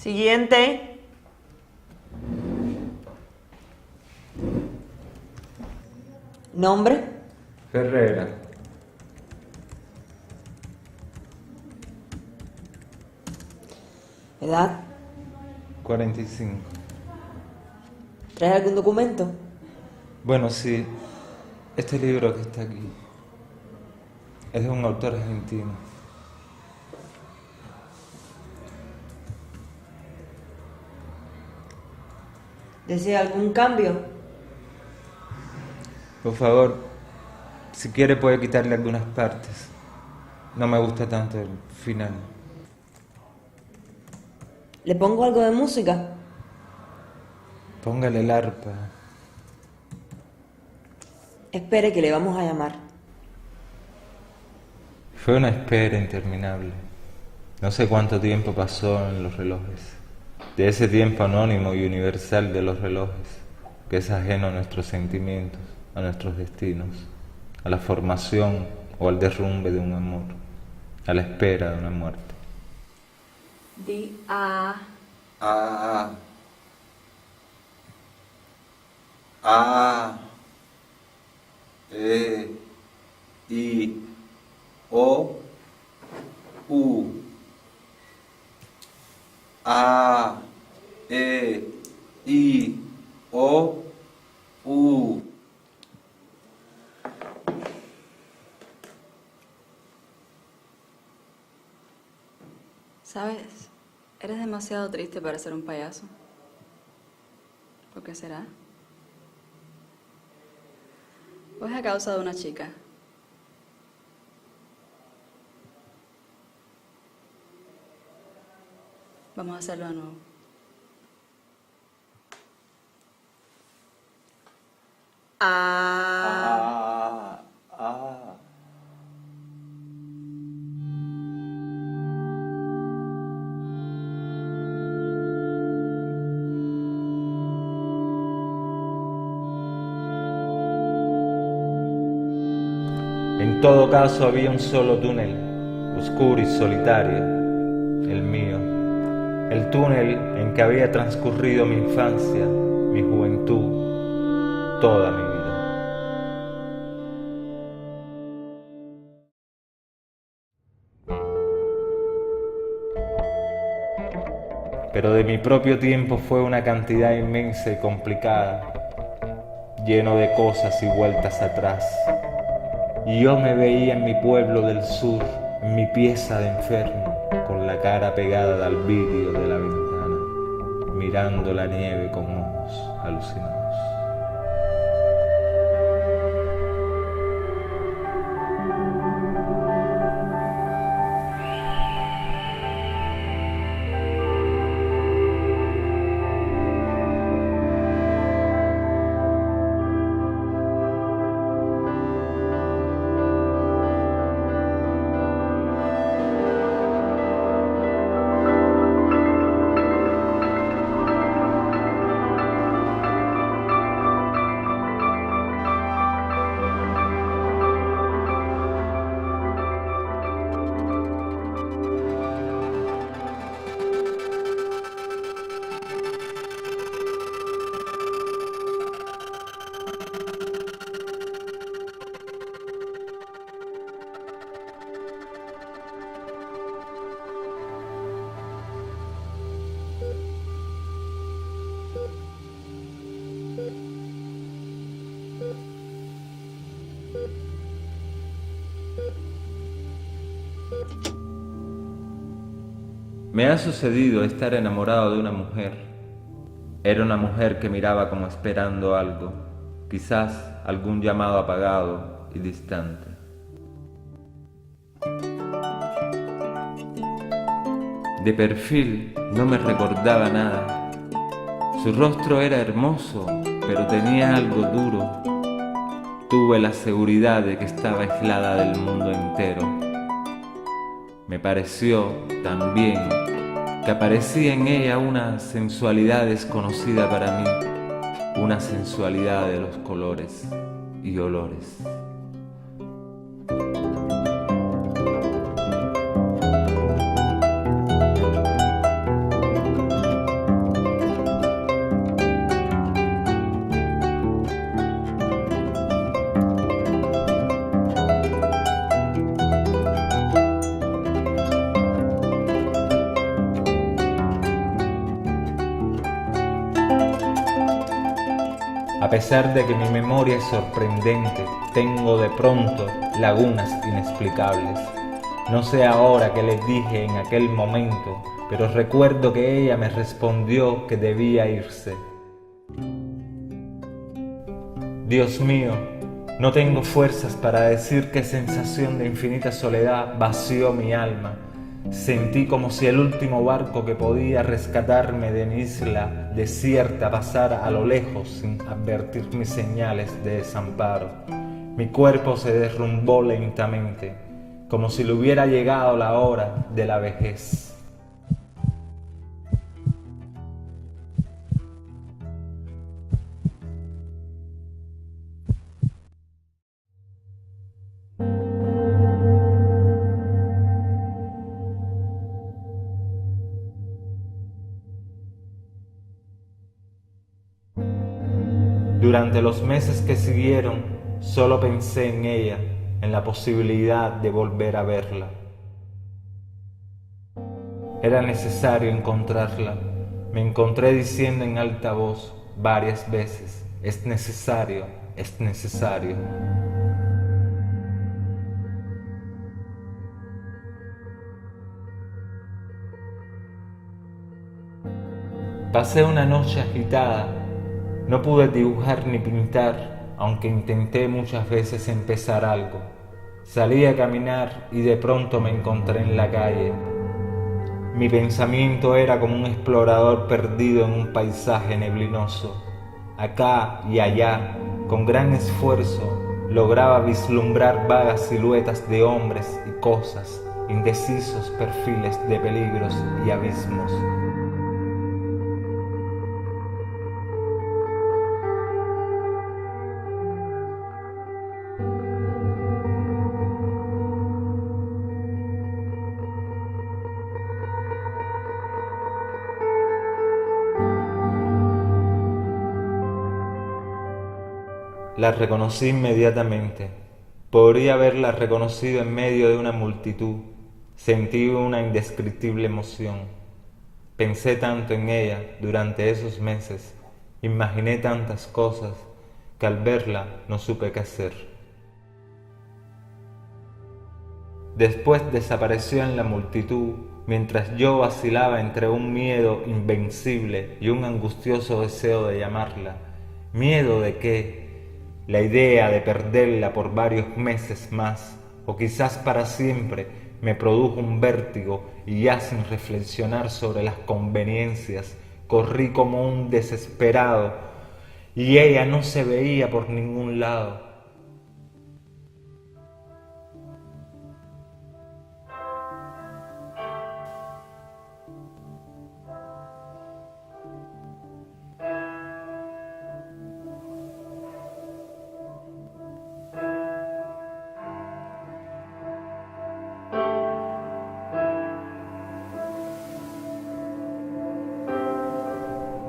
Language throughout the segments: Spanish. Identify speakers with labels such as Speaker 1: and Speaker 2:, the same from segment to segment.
Speaker 1: Siguiente. Nombre.
Speaker 2: Ferrera.
Speaker 1: Edad.
Speaker 2: 45.
Speaker 1: ¿Traes algún documento?
Speaker 2: Bueno, sí. Este libro que está aquí es de un autor argentino.
Speaker 1: ¿Desea algún cambio?
Speaker 2: Por favor, si quiere puede quitarle algunas partes. No me gusta tanto el final.
Speaker 1: ¿Le pongo algo de música?
Speaker 2: Póngale el arpa.
Speaker 1: Espere que le vamos a llamar.
Speaker 2: Fue una espera interminable. No sé cuánto tiempo pasó en los relojes. De ese tiempo anónimo y universal de los relojes, que es ajeno a nuestros sentimientos, a nuestros destinos, a la formación o al derrumbe de un amor, a la espera de una muerte.
Speaker 3: Di A.
Speaker 2: A. A. E. I. O. U. A. E. I. O. U.
Speaker 3: ¿Sabes? Eres demasiado triste para ser un payaso. ¿Por qué será? ¿O es a causa de una chica? Vamos a hacerlo de nuevo.
Speaker 1: Ah.
Speaker 2: En todo caso había un solo túnel, oscuro y solitario, el mío. El túnel en que había transcurrido mi infancia, mi juventud, toda mi vida. Pero de mi propio tiempo fue una cantidad inmensa y complicada, lleno de cosas y vueltas atrás. Y yo me veía en mi pueblo del sur, en mi pieza de enfermo, con la cara pegada al vidrio de la ventana, mirando la nieve con ojos alucinados. Me ha sucedido estar enamorado de una mujer. Era una mujer que miraba como esperando algo, quizás algún llamado apagado y distante. De perfil no me recordaba nada. Su rostro era hermoso, pero tenía algo duro. Tuve la seguridad de que estaba aislada del mundo entero. Me pareció también que aparecía en ella una sensualidad desconocida para mí, una sensualidad de los colores y olores. A pesar de que mi memoria es sorprendente, tengo de pronto lagunas inexplicables. No sé ahora qué le dije en aquel momento, pero recuerdo que ella me respondió que debía irse. Dios mío, no tengo fuerzas para decir qué sensación de infinita soledad vació mi alma. Sentí como si el último barco que podía rescatarme de mi isla desierta pasara a lo lejos sin advertir mis señales de desamparo. Mi cuerpo se derrumbó lentamente, como si le hubiera llegado la hora de la vejez. Durante los meses que siguieron, solo pensé en ella, en la posibilidad de volver a verla. Era necesario encontrarla. Me encontré diciendo en alta voz varias veces, es necesario, es necesario. Pasé una noche agitada. No pude dibujar ni pintar, aunque intenté muchas veces empezar algo. Salí a caminar y de pronto me encontré en la calle. Mi pensamiento era como un explorador perdido en un paisaje neblinoso. Acá y allá, con gran esfuerzo, lograba vislumbrar vagas siluetas de hombres y cosas, indecisos perfiles de peligros y abismos. La reconocí inmediatamente. Podría haberla reconocido en medio de una multitud. Sentí una indescriptible emoción. Pensé tanto en ella durante esos meses, imaginé tantas cosas, que al verla no supe qué hacer. Después desapareció en la multitud, mientras yo vacilaba entre un miedo invencible y un angustioso deseo de llamarla. ¿Miedo de qué? La idea de perderla por varios meses más, o quizás para siempre, me produjo un vértigo y ya sin reflexionar sobre las conveniencias, corrí como un desesperado y ella no se veía por ningún lado.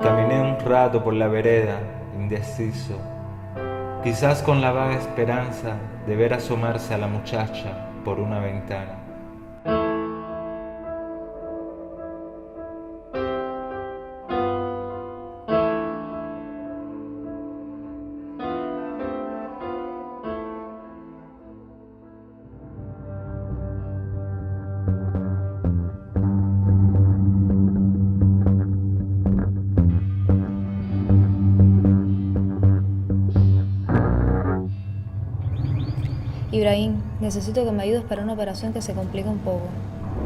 Speaker 2: Caminé un rato por la vereda, indeciso, quizás con la vaga esperanza de ver asomarse a la muchacha por una ventana.
Speaker 4: Ibrahim, necesito que me ayudes para una operación que se complica un poco.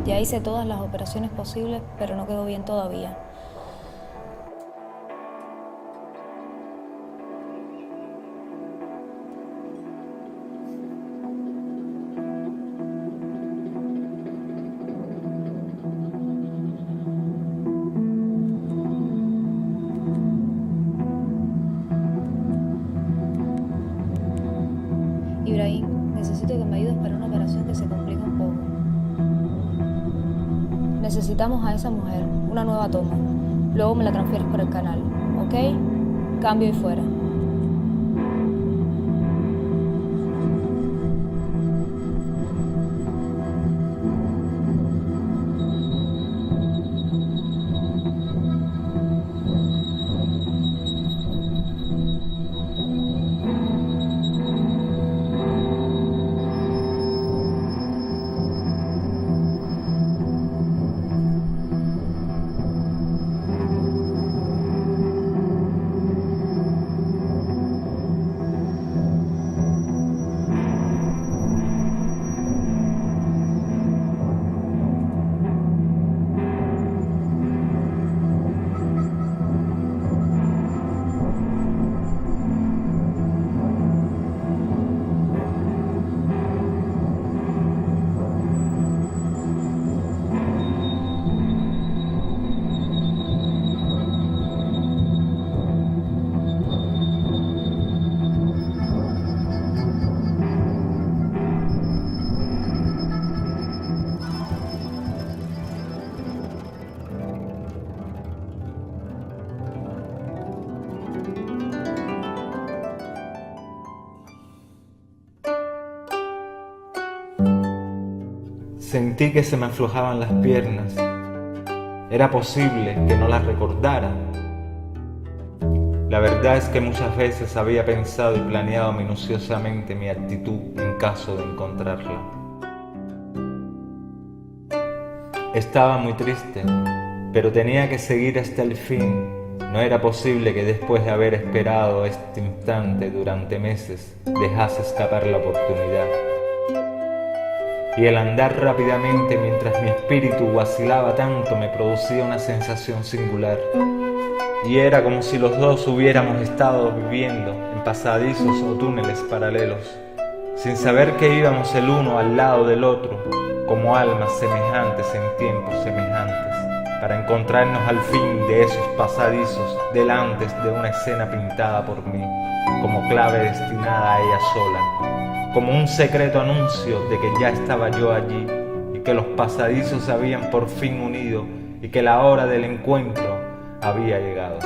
Speaker 4: Ya hice todas las operaciones posibles, pero no quedó bien todavía. Ibrahim, necesito que me ayudes para una operación que se complica un poco. Necesitamos a esa mujer, una nueva toma. Luego me la transfieres por el canal, ¿ok? Cambio y fuera.
Speaker 2: Sentí que se me aflojaban las piernas. Era posible que no las recordara. La verdad es que muchas veces había pensado y planeado minuciosamente mi actitud en caso de encontrarla. Estaba muy triste, pero tenía que seguir hasta el fin. No era posible que después de haber esperado este instante durante meses, dejase escapar la oportunidad. Y el andar rápidamente mientras mi espíritu vacilaba tanto me producía una sensación singular. Y era como si los dos hubiéramos estado viviendo en pasadizos o túneles paralelos, sin saber que íbamos el uno al lado del otro, como almas semejantes en tiempos semejantes, para encontrarnos al fin de esos pasadizos delante de una escena pintada por mí, como clave destinada a ella sola, como un secreto anuncio de que ya estaba yo allí y que los pasadizos se habían por fin unido y que la hora del encuentro había llegado.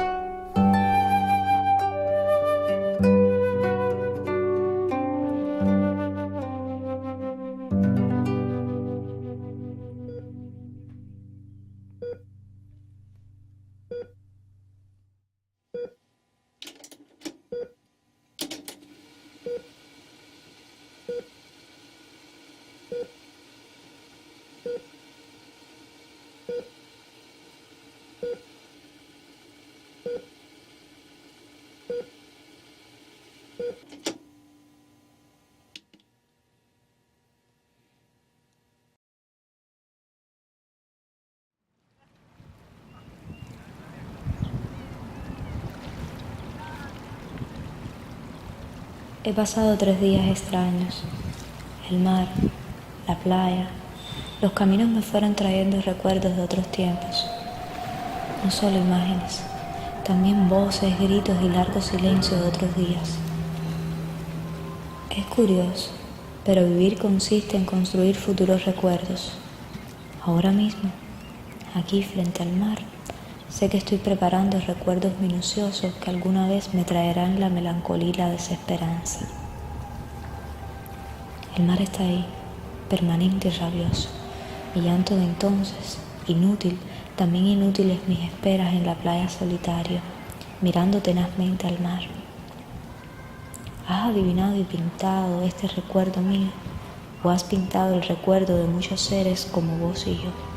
Speaker 4: He pasado 3 días extraños. El mar, la playa, los caminos me fueron trayendo recuerdos de otros tiempos. No solo imágenes, también voces, gritos y largos silencios de otros días. Es curioso, pero vivir consiste en construir futuros recuerdos. Ahora mismo, aquí frente al mar, sé que estoy preparando recuerdos minuciosos que alguna vez me traerán la melancolía y la desesperanza. El mar está ahí, permanente y rabioso. Mi llanto de entonces, inútil, también inútiles mis esperas en la playa solitaria, mirando tenazmente al mar. ¿Has adivinado y pintado este recuerdo mío? ¿O has pintado el recuerdo de muchos seres como vos y yo?